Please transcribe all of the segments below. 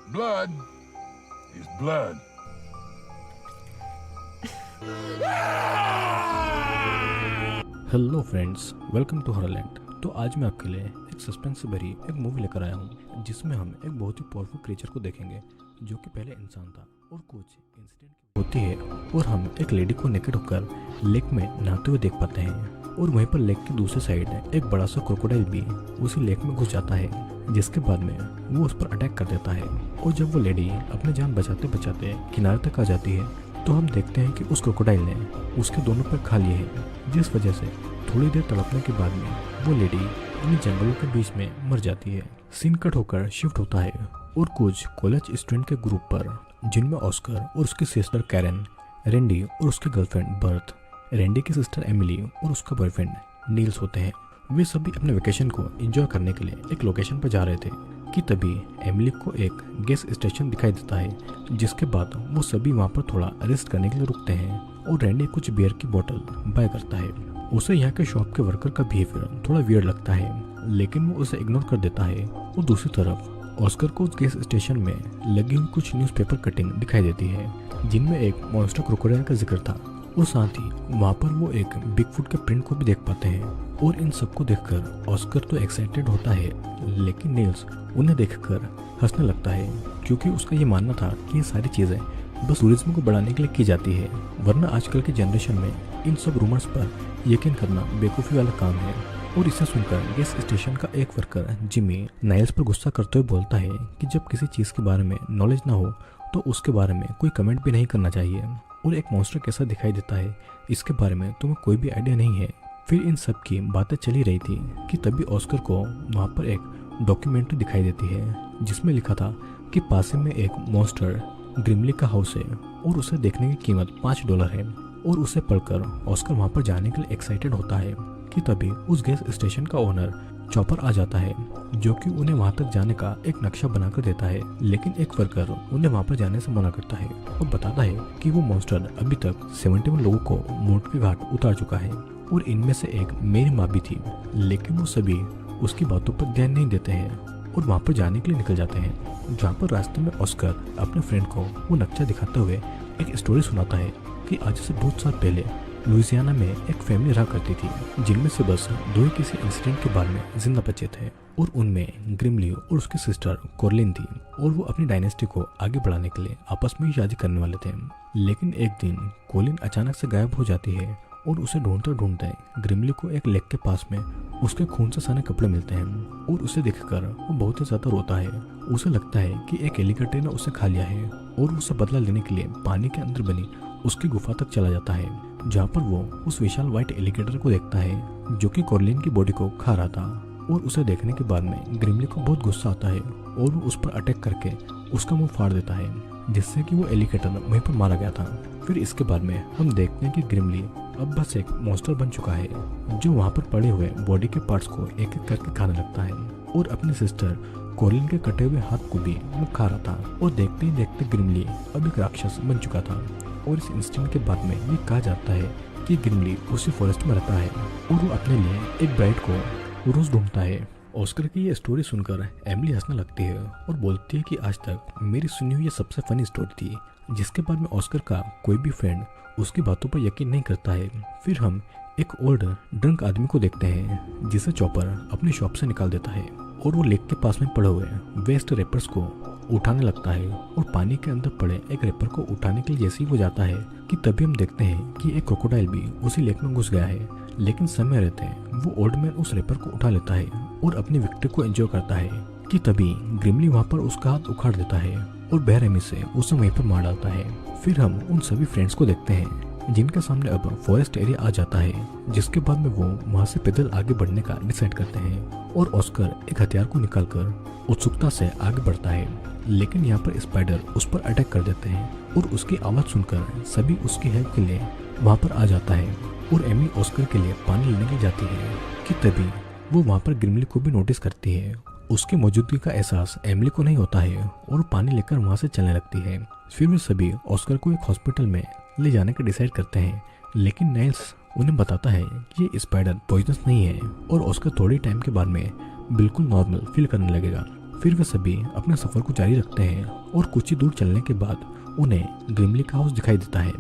Blood is blood. Hello friends, welcome to Horrorland. तो आज मैं आपके लिए एक सस्पेंस से भरी एक मूवी लेकर आया हूँ जिसमें हम एक बहुत ही पावरफुल क्रिएचर को देखेंगे जो कि पहले इंसान था और कुछ इंसिडेंट होती है और हम एक लेडी को नेकेड होकर लेक में नहाते हुए देख पाते हैं। और वहीं पर लेक की दूसरी साइड एक बड़ा सा क्रोकोडाइल भी उसी लेक में घुस जाता है, जिसके बाद में वो उस पर अटैक कर देता है। और जब वो लेडी अपनी जान बचाते बचाते किनारे तक आ जाती है तो हम देखते हैं कि उस क्रोकोडाइल ने उसके दोनों पैर खा लिए हैं, जिस वजह से थोड़ी देर तड़पने के बाद में वो लेडी इन जंगलों के बीच में मर जाती है। सीन कट होकर शिफ्ट होता है और कुछ कॉलेज स्टूडेंट के ग्रुप पर, जिनमें ऑस्कर और उसकी सिस्टर कैरन, रेंडी और उसकी गर्लफ्रेंड बर्थ, रेंडी की सिस्टर एमिली और उसका बॉयफ्रेंड नील्स होते हैं। वे सभी अपने वेकेशन को एंजॉय करने के लिए एक लोकेशन पर जा रहे थे कि तभी एमिली को एक गैस स्टेशन दिखाई देता है, जिसके बाद वो सभी वहाँ पर थोड़ा रेस्ट करने के लिए रुकते हैं और रेंडी कुछ बियर की बोतल बाय करता है। उसे यहाँ के शॉप के वर्कर का बिहेवियर थोड़ा वियर्ड लगता है, लेकिन वो उसे इग्नोर कर देता है। और दूसरी तरफ ऑस्कर को उस गैस स्टेशन में लगी हुई कुछ न्यूज़पेपर कटिंग दिखाई देती है, जिनमें एक मॉन्स्टर क्रोकोडाइल का जिक्र था। और साथ ही वहाँ पर वो एक बिगफुट के प्रिंट को भी देख पाते हैं। और इन सबको देखकर ऑस्कर तो एक्साइटेड होता है, लेकिन नील्स उन्हें देखकर हंसने लगता है, क्योंकि उसका ये मानना था कि ये सारी चीज़ें बस टूरिज्म को बढ़ाने के लिए की जाती है, वरना आजकल की जनरेशन में इन सब रूमर्स पर यकीन करना बेवकूफ़ी वाला काम है। और इसे सुनकर गैस स्टेशन का एक वर्कर जिमी नाइल्स पर गुस्सा करते हुए बोलता है कि जब किसी चीज़ के बारे में नॉलेज ना हो तो उसके बारे में कोई कमेंट भी नहीं करना चाहिए। और एक मॉन्स्टर कैसा दिखाई देता है इसके बारे में तुम्हें कोई भी आइडिया नहीं है। फिर इन सब की बातें चली रही थी कि तभी ऑस्कर को वहाँ पर एक डॉक्यूमेंट्री दिखाई देती है, जिसमें लिखा था कि पास में एक मॉन्स्टर ग्रिमली का हाउस है और उसे देखने की कीमत $5 है। और उसे पढ़कर ऑस्कर वहाँ पर जाने के लिए एक्साइटेड होता है कि तभी उस गैस स्टेशन का ओनर चॉपर आ जाता है, जो कि उन्हें वहाँ तक जाने का एक नक्शा बनाकर देता है। लेकिन एक वर्कर उन्हें वहाँ पर जाने से मना करता है और बताता है कि वो मॉन्स्टर अभी तक 71 लोगों को मौत के घाट उतार चुका है और इनमें से एक मेरी माँ भी थी। लेकिन वो सभी उसकी बातों पर ध्यान नहीं देते हैं और वहाँ पर जाने के लिए निकल जाते हैं, जहाँ पर रास्ते में ऑस्कर अपने फ्रेंड को वो नक्शा दिखाते हुए एक स्टोरी सुनाता है कि आज से बहुत साल पहले लुइसियाना में एक फैमिली रहा करती थी, जिनमें से बस 2 ही किसी इंसिडेंट के बाद में जिंदा बचे थे। और उनमें ग्रिमली और उसकी सिस्टर कोरलिन थी और वो अपनी डायनेस्टी को आगे बढ़ाने के लिए आपस में ही शादी करने वाले थे। लेकिन एक दिन कोलिन अचानक से गायब हो जाती है और उसे ढूंढते ढूंढते ग्रिमली को एक लेक के पास में उसके खून से सने कपड़े मिलते हैं और उसे देखकर वो बहुत ही ज्यादा रोता है। उसे लगता है कि एक एलिगेटर ने उसे खा लिया है और उसे बदला लेने के लिए पानी के अंदर बनी उसकी गुफा तक चला जाता है, जहाँ पर वो उस विशाल व्हाइट एलिगेटर को देखता है जो कि कोरलिन की बॉडी को खा रहा था। और उसे देखने के बाद में ग्रिमली को बहुत गुस्सा आता है और वो उस पर अटैक करके उसका मुंह फाड़ देता है, जिससे कि वो एलिगेटर वहीं पर मारा गया था। फिर इसके बाद में हम देखते हैं कि ग्रिमली अब बस एक मॉन्स्टर बन चुका है, जो वहाँ पर पड़े हुए बॉडी के पार्ट्स को एक एक करके खाने लगता है और अपनी सिस्टर कोरलिन के कटे हुए हाथ को भी वो खा रहा था। और देखते ही देखते ग्रिमली अब एक राक्षस बन चुका था। और इस इंसिडेंट के बाद में ये कहा जाता है कि ग्रिमली उसी फॉरेस्ट में रहता है और वो अपने लिए एक ब्राइड को रोज ढूंढता है। ऑस्कर की ये स्टोरी सुनकर एमिली हंसने लगती है और बोलती है कि आज तक मेरी सुनी हुई ये सबसे फनी स्टोरी थी। जिसके बाद में ऑस्कर का कोई भी फ्रेंड उसकी बातों पर यकीन नहीं करता है। फिर हम एक ओल्ड ड्रंक आदमी को देखते हैं, जिसे चॉपर अपनी शॉप से निकाल देता है और वो लेक के पास में पड़े हुए वेस्ट रेपर्स को उठाने लगता है। और पानी के अंदर पड़े एक रेपर को उठाने के लिए जैसे ही वो जाता है कि तभी हम देखते हैं कि एक क्रोकोडाइल भी उसी लेक में घुस गया है। लेकिन समय रहते वो ओल्ड मैन उस रेपर को उठा लेता है और अपनी विक्ट्री को एंजॉय करता है कि तभी ग्रिमली वहाँ पर उसका हाथ उखाड़ देता है और बेरहमी से उसे वहीं पर मार डालता है। फिर हम उन सभी फ्रेंड्स को देखते हैं जिनके सामने अब फॉरेस्ट एरिया आ जाता है, जिसके बाद में वो वहाँ से पैदल आगे बढ़ने का डिसाइड करते हैं। और ऑस्कर एक हथियार को निकालकर उत्सुकता से आगे बढ़ता है, लेकिन यहाँ पर स्पाइडर उस पर अटैक कर देते हैं और उसकी आवाज़ सुनकर सभी उसकी हेल्प के लिए वहाँ पर आ जाता है। और एमी ऑस्कर के लिए पानी लेने के जाती है कि तभी वो वहाँ पर ग्रिमली को भी नोटिस करती है। उसकी मौजूदगी का एहसास एमिली को नहीं होता है और पानी लेकर वहाँ से चलने लगती है। फिर वे सभी ऑस्कर को एक हॉस्पिटल में ले जाने का डिसाइड करते हैं, लेकिन नाइल्स उन्हें बताता है कि ये स्पाइडर पॉइजनस नहीं है और ऑस्कर थोड़ी टाइम के बाद में बिल्कुल नॉर्मल फील करने लगेगा। फिर वे सभी अपने सफर को जारी रखते हैं और कुछ ही दूर चलने के बाद उन्हें ग्रिमली का हाउस दिखाई देता है,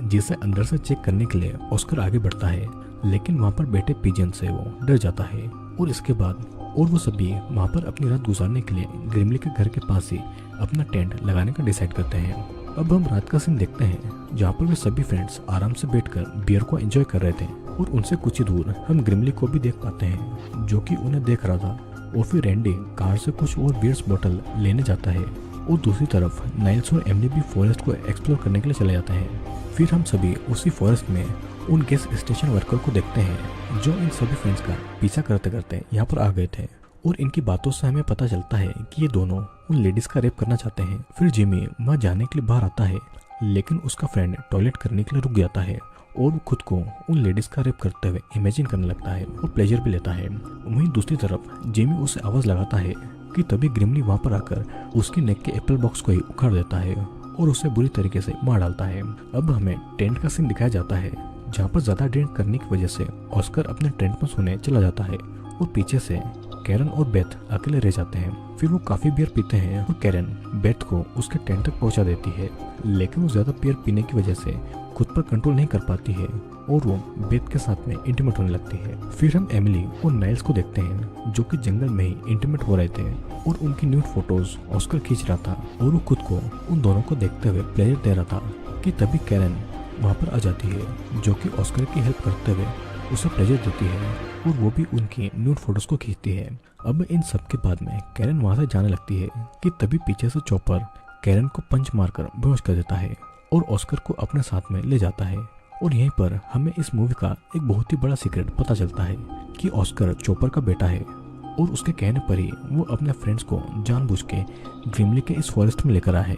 जिसे अंदर से चेक करने के लिए ऑस्कर आगे बढ़ता है, लेकिन वहाँ पर बैठे पिजन से वो डर जाता है। और इसके बाद वो सभी वहाँ पर अपनी रात गुजारने के लिए ग्रिमली के घर के पास ही अपना टेंट लगाने का डिसाइड करते हैं। अब हम रात का सीन देखते हैं जहाँ पर वे सभी फ्रेंड्स आराम से बैठकर बियर को एंजॉय कर रहे थे और उनसे कुछ ही दूर हम ग्रिमली को भी देख पाते हैं जो कि उन्हें देख रहा था। और फिर रैंडी कार से कुछ और बियर्स बोतल लेने जाता है और दूसरी तरफ नाइल्स और एमिली भी फॉरेस्ट को एक्सप्लोर करने के लिए चले जाते हैं। फिर हम सभी उसी फॉरेस्ट में उन गैस स्टेशन वर्कर को देखते हैं जो इन सभी फ्रेंड्स का पीछा करते करते यहाँ पर आ गए थे। और इनकी बातों से हमें पता चलता है कि ये दोनों उन लेडीज का रेप करना चाहते हैं। फिर जिमी वहाँ जाने के लिए बाहर आता है, लेकिन उसका फ्रेंड टॉयलेट करने के लिए रुक जाता है और वो खुद को उन लेडीज का रेप करते हुए इमेजिन करने लगता है और प्लेजर भी लेता है। वहीं दूसरी तरफ जिमी उसे आवाज लगाता है कि तभी ग्रिमली वहाँ पर आकर उसकी नेक के एप्पल बॉक्स को ही उखाड़ देता है और उसे बुरी तरीके से मार डालता है। अब हमें टेंट का सीन दिखाया जाता है जहाँ पर ज्यादा ड्रिंक करने की वजह से ऑस्कर अपने टेंट में सोने चला जाता है और पीछे से कैरन और बेथ अकेले रह जाते हैं। फिर वो काफी बियर पीते हैं और कैरन बेथ को उसके टेंट तक पहुंचा देती है, लेकिन वो ज्यादा बियर पीने की वजह से खुद पर कंट्रोल नहीं कर पाती है और वो बेथ के साथ में इंटीमेट होने लगती है। फिर हम एमिली और नाइल्स को देखते हैं जो कि जंगल में ही इंटीमेट हो रहे थे और उनकी न्यूड फोटोज ऑस्कर खींच रहा था और वो खुद को उन दोनों को देखते हुए प्लेजर दे रहा था कि तभी कैरन वहाँ पर आ जाती है जो कि ऑस्कर की हेल्प करते हुए उसे प्लेजर देती है और वो भी उनकी न्यूड फोटोज को खींचती है। अब इन सब के बाद में कैरन वहाँ से जाने लगती है कि तभी पीछे से चॉपर कैरन को पंच मारकर बेहोश कर देता है और ऑस्कर को अपने साथ में ले जाता है। और यहीं पर हमें इस मूवी का एक बहुत ही बड़ा सीक्रेट पता चलता है कि ऑस्कर चॉपर का बेटा है और उसके कहने पर ही वो अपने फ्रेंड्स को जानबूझ के ग्रिमली के इस फॉरेस्ट में लेकर आया है,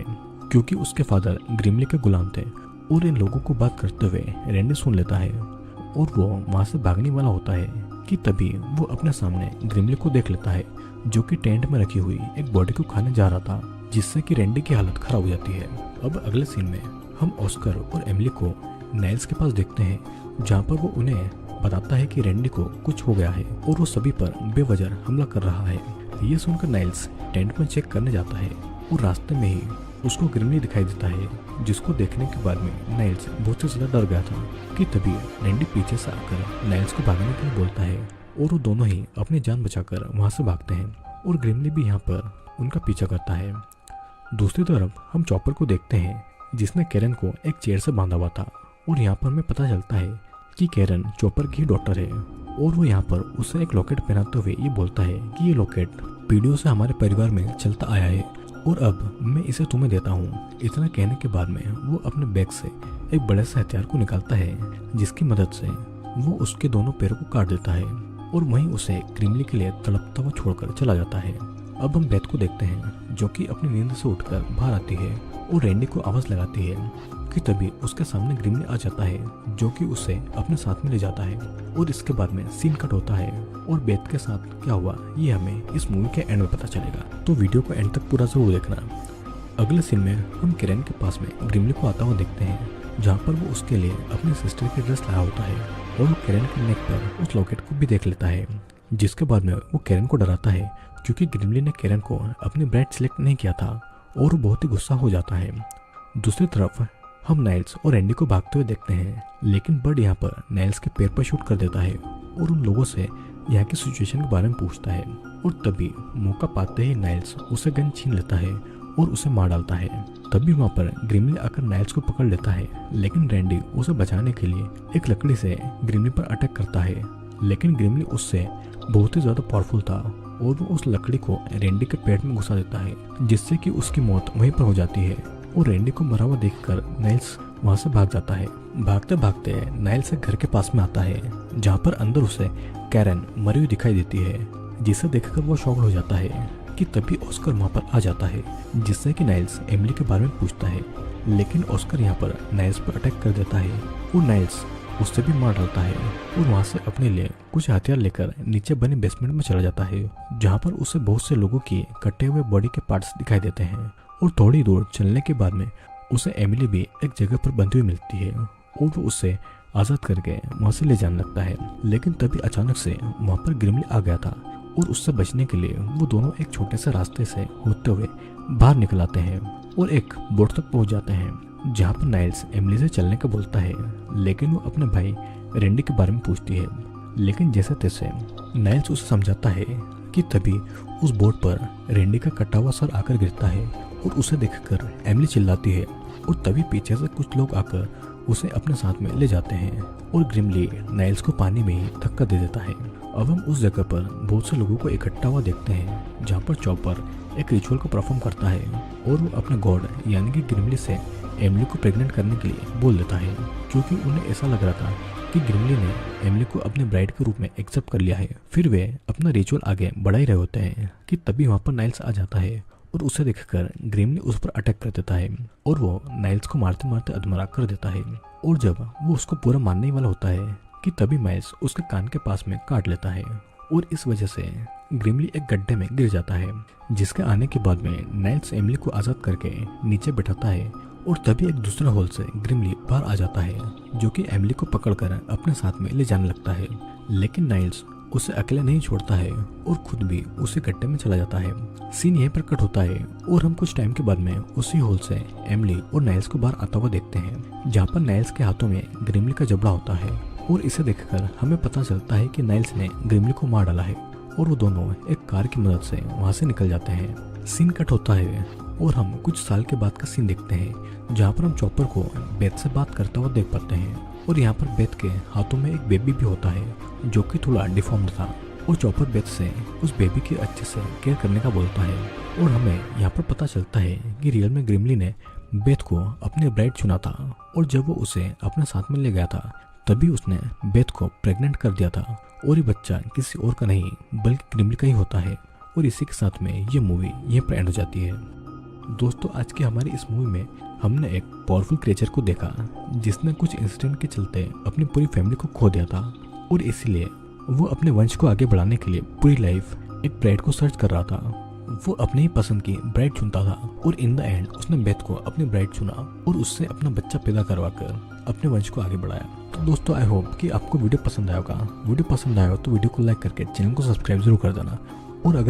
क्योंकि उसके फादर ग्रिमली के गुलाम थे। और इन लोगों को बात करते हुए रैंडी सुन लेता है और वो वहाँ से भागने वाला होता है कि तभी वो अपने सामने ग्रिमली को देख लेता है जो कि टेंट में रखी हुई एक बॉडी को खाने जा रहा था, जिससे कि रैंडी की हालत खराब हो जाती है। अब अगले सीन में हम ऑस्कर और एमिली को नाइल्स के पास देखते हैं जहाँ पर वो उन्हें बताता है कि रैंडी को कुछ हो गया है और वो सभी पर बेवजह हमला कर रहा है। ये सुनकर नाइल्स टेंट में चेक करने जाता है और रास्ते में ही उसको ग्रिमली दिखाई देता है, जिसको देखने के बाद में नाइल्स बहुत ही ज्यादा डर गया था कि तभी रैंडी पीछे से आकर नाइल्स को भागने के लिए बोलता है और वो दोनों ही अपनी जान बचाकर वहां से भागते हैं और ग्रिमली भी यहाँ पर उनका पीछा करता है। दूसरी तरफ हम चॉपर को देखते हैं जिसने कैरन को एक चेयर से बांधा हुआ था और यहाँ पर हमें पता चलता है कि कैरन चॉपर की डॉटर है और वो यहाँ पर उसे एक लॉकेट पहनाते हुए ये बोलता है कि ये लॉकेट पीढ़ियों से हमारे परिवार में चलता आया है और अब मैं इसे तुम्हें देता हूँ। इतना कहने के बाद में वो अपने बैग से एक बड़े से हथियार को निकालता है जिसकी मदद से वो उसके दोनों पैरों को काट देता है और वहीं उसे ग्रिमली के लिए तड़पता हुआ छोड़कर चला जाता है। अब हम बेथ को देखते हैं जो कि अपनी नींद से उठकर बाहर आती है और रैंडी को आवाज लगाती है कि तभी उसके सामने ग्रिमली आ जाता है जो कि उसे अपने साथ में ले जाता है। और इसके बाद में सीन कट होता है और बेथ के साथ क्या हुआ ये हमें इस मूवी के एंड में पता चलेगा, तो वीडियो को एंड तक पूरा जरूर देखना। अगले सीन में हम कैरन के पास में ग्रिमली को आता हुआ देखते हैं जहाँ पर वो उसके लिए अपनी सिस्टर की ड्रेस लाया होता है और वो कैरन के नेक पर उस लॉकेट को भी देख लेता है, जिसके बाद में वो कैरन को डराता है क्योंकि ग्रिमली ने कैरन को अपनी ब्राइड सिलेक्ट नहीं किया था और वो बहुत ही गुस्सा हो जाता है। दूसरी तरफ हम नाइल्स और रैंडी को भागते हुए देखते हैं, लेकिन बर्ड यहाँ पर नाइल्स के पैर पर शूट कर देता है और उन लोगों से यहाँ की सिचुएशन के बारे में पूछता है और तभी मौका पाते ही नाइल्स उसे गन छीन लेता है और उसे मार डालता है। तभी वहाँ पर ग्रिमली आकर नाइल्स को पकड़ लेता है, लेकिन रैंडी उसे बचाने के लिए एक लकड़ी से ग्रिमली पर अटैक करता है, लेकिन ग्रिमली उससे बहुत ही ज्यादा पावरफुल था और वो उस लकड़ी को रैंडी के पेट में घुसा देता है, जिससे कि उसकी मौत वहीं पर हो जाती है। और रैंडी को मरा हुआ देखकर नाइल्स वहां से भाग जाता है। भागते भागते नाइल्स एक घर के पास में आता है जहाँ पर अंदर उसे कैरन मरी हुई दिखाई देती है, जिसे देखकर वो शॉक्ड हो जाता है कि तभी ऑस्कर वहाँ पर आ जाता है, जिससे कि नाइल्स एमिली के बारे में पूछता है, लेकिन ऑस्कर यहाँ पर नाइल्स पर अटैक कर देता है और नाइल्स उससे भी मार डालता है और वहाँ से अपने लिए कुछ हथियार लेकर नीचे बने बेसमेंट में चला जाता है, जहाँ पर उसे बहुत से लोगों की कटे हुए बॉडी के पार्ट्स दिखाई देते हैं। और थोड़ी दूर चलने के बाद में उसे एमिली भी एक जगह पर बंधी हुई मिलती है और वो उसे आजाद करके वहाँ से ले जाने लगता है, लेकिन तभी अचानक से वहाँ पर ग्रिमली आ गया था और उससे बचने के लिए वो दोनों एक छोटे से रास्ते से होते हुए बाहर निकल आते हैं और एक बोट तक पहुंच जाते हैं जहाँ पर नाइल्स एमिली से चलने का बोलता है, लेकिन वो अपने भाई रेंडी के बारे में पूछती है। लेकिन जैसे तैसे नाइल्स उसे समझाता है कि तभी उस बोट पर रेंडी का कटा हुआ सर आकर गिरता है और उसे देखकर एमिली चिल्लाती है और तभी पीछे से कुछ लोग आकर उसे अपने साथ में ले जाते हैं और ग्रिमली नाइल्स को पानी में ही धक्का दे देता है। अब हम उस जगह पर बहुत से लोगों को इकट्ठा हुआ देखते हैं जहाँ पर चॉपर एक रिचुअल को परफॉर्म करता है और वो अपने गॉड यानी कि ग्रिमली से एमिली को प्रेग्नेंट करने के लिए बोल देता है, क्योंकि उन्हें ऐसा लग रहा था कि ग्रिमली ने एमिली को अपने ब्राइड के रूप में एक्सेप्ट कर लिया है। फिर वे अपना रिचुअल आगे बढ़ा ही रहे होते हैं कि तभी वहाँ पर नाइल्स आ जाता है और उसे देखकर ग्रिमली उस पर अटैक कर देता है और वो नाइल्स को मारते मारते अधमरा कर देता है। और जब वो उसको पूरा मारने ही वाला होता है कि तभी नाइल्स उसके कान के पास में काट लेता है और इस वजह से ग्रिमली एक गड्ढे में गिर जाता है, जिसके आने के बाद में नाइल्स एमिली को आज़ाद करके नीचे बैठाता है और तभी एक दूसरा होल से ग्रिमली बाहर आ जाता है जो कि एमिली को पकड़कर अपने साथ में ले जाने लगता है। लेकिन नाइल्स उसे अकेले नहीं छोड़ता है और खुद भी उसे गड्ढे में चला जाता है। सीन यहीं पर कट होता है और हम कुछ टाइम के बाद में उसी होल से एमिली और नाइल्स को बाहर आता हुआ देखते हैं, जहाँ पर नाइल्स के हाथों में ग्रिमली का जबड़ा होता है और इसे देखकर हमें पता चलता है कि नाइल्स ने ग्रिमली को मार डाला है और वो दोनों एक कार की मदद से वहाँ से निकल जाते हैं। सीन कट होता है और हम कुछ साल के बाद का सीन देखते हैं जहाँ पर हम चॉपर को बेथ से बात करता हुआ देख पाते हैं और यहाँ पर बेथ के हाथों में एक बेबी भी होता है जो कि थोड़ा डिफॉर्म्ड था और चॉपर बेथ से उस बेबी की अच्छे से केयर करने का बोलता है और हमें यहाँ पर पता चलता है कि रियल में ग्रिमली ने बेथ को अपने ब्राइड चुना था और जब वो उसे अपने साथ में ले गया था तभी उसने बेथ को प्रेग्नेंट कर दिया था और ये बच्चा किसी और का नहीं बल्कि ग्रिमली का ही होता है। और इसी के साथ में ये मूवी यहीं पर एंड हो जाती है। दोस्तों, आज की हमारी इस मूवी में हमने एक पावरफुल क्रिएचर को देखा जिसने कुछ इंसिडेंट के चलते अपनी पूरी फैमिली को खो दिया था और इसीलिए वो अपने वंश को आगे बढ़ाने के लिए पूरी लाइफ एक ब्राइड को सर्च कर रहा था। वो अपने ही पसंद की ब्राइड चुनता था और इन द एंड उसने बेथ को अपनी ब्राइड चुना और उससे अपना बच्चा पैदा करवा कर अपने वंश को आगे बढ़ाया। तो दोस्तों, आई होप कि आपको वीडियो पसंद आया होगा। वीडियो पसंद आया हो तो वीडियो को लाइक करके चैनल को सब्सक्राइब जरूर कर देना और अगर